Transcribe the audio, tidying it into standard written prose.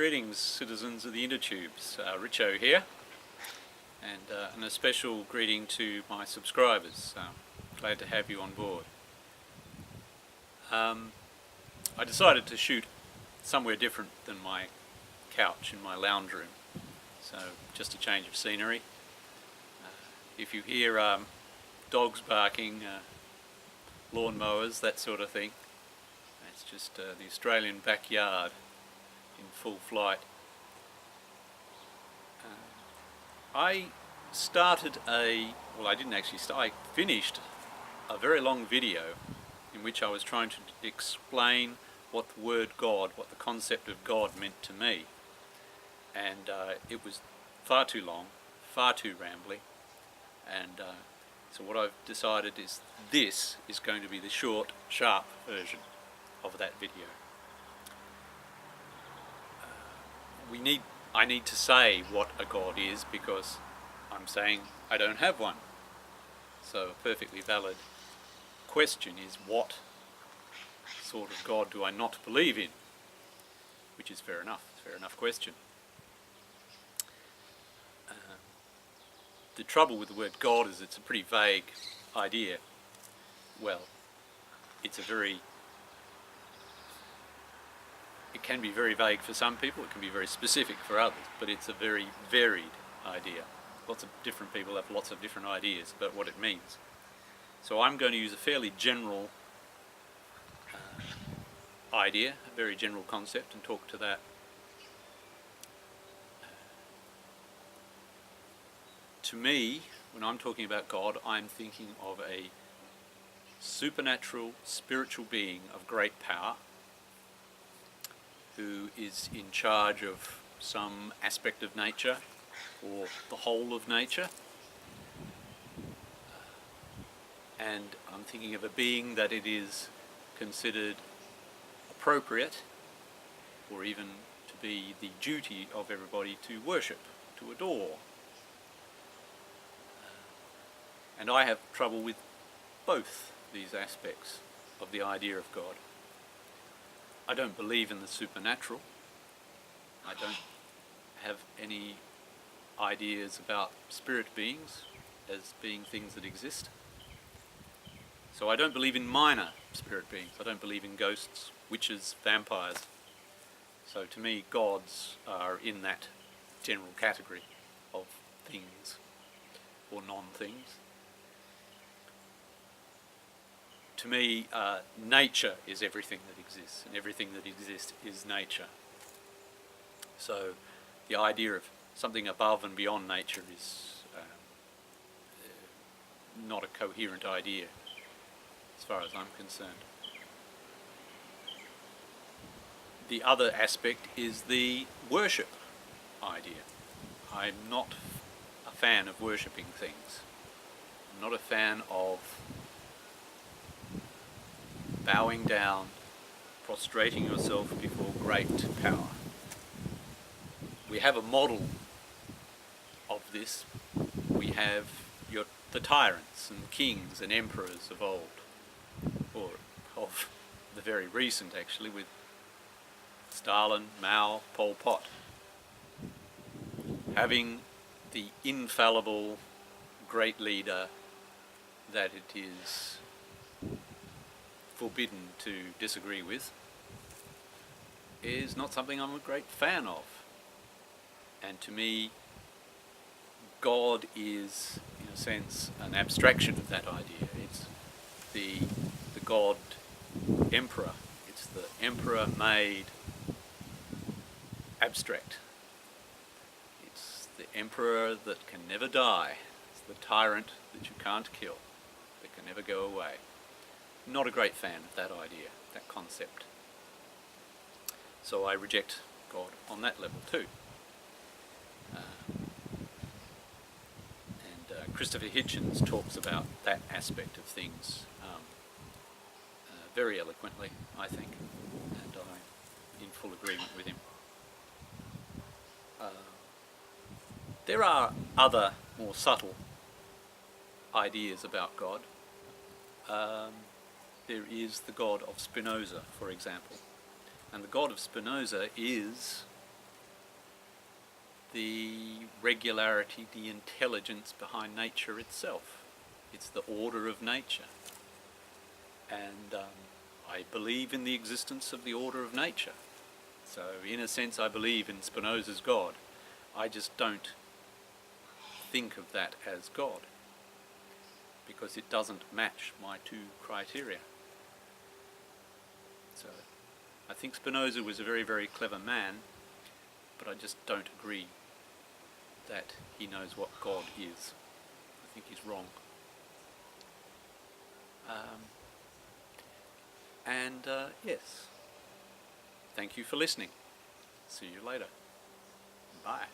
Greetings, citizens of the Intertubes. Richo here, and a special greeting to my subscribers. Glad to have you on board. I decided to shoot somewhere different than my couch in my lounge room, so just a change of scenery. If you hear dogs barking, lawnmowers, that sort of thing, it's just the Australian backyard in full flight. I finished a very long video in which I was trying to explain what the word God, what the concept of God meant to me. And it was far too long, far too rambly, and so what I've decided is this is going to be the short, sharp version of that video. I need to say what a God is because I'm saying I don't have one. So a perfectly valid question is, what sort of God do I not believe in? Which is fair enough. It's a fair enough question. The trouble with the word God is it's a pretty vague idea. Well, it can be very vague for some people, it can be very specific for others, but it's a very varied idea. Lots of different people have lots of different ideas about what it means. So I'm going to use a fairly general idea, a very general concept, and talk to that. To me, when I'm talking about God, I'm thinking of a supernatural, spiritual being of great power who is in charge of some aspect of nature or the whole of nature. And I'm thinking of a being that it is considered appropriate, or even to be the duty of everybody to worship, to adore. And I have trouble with both these aspects of the idea of God. I don't believe in the supernatural. I don't have any ideas about spirit beings as being things that exist. So I don't believe in minor spirit beings. I don't believe in ghosts, witches, vampires. So to me, gods are in that general category of things or non-things. To me, nature is everything that exists, and everything that exists is nature. So the idea of something above and beyond nature is not a coherent idea as far as I'm concerned. The other aspect is the worship idea. I'm not a fan of worshipping things. I'm not a fan of bowing down, prostrating yourself before great power. We have a model of this. We have the tyrants and kings and emperors of old, or of the very recent actually, with Stalin, Mao, Pol Pot, having the infallible great leader that it is forbidden to disagree with, is not something I'm a great fan of. And to me, God is, in a sense, an abstraction of that idea. It's the God emperor. It's the emperor made abstract. It's the emperor that can never die. It's the tyrant that you can't kill, that can never go away. Not a great fan of that idea, that concept. So I reject God on that level too. Christopher Hitchens talks about that aspect of things very eloquently, I think, and I'm in full agreement with him. There are other more subtle ideas about God. There is the God of Spinoza, for example. And the God of Spinoza is the regularity, the intelligence behind nature itself. It's the order of nature. And I believe in the existence of the order of nature. So in a sense I believe in Spinoza's God. I just don't think of that as God, because it doesn't match my two criteria. So I think Spinoza was a very, very clever man, but I just don't agree that he knows what God is. I think he's wrong. Yes, thank you for listening. See you later. Bye.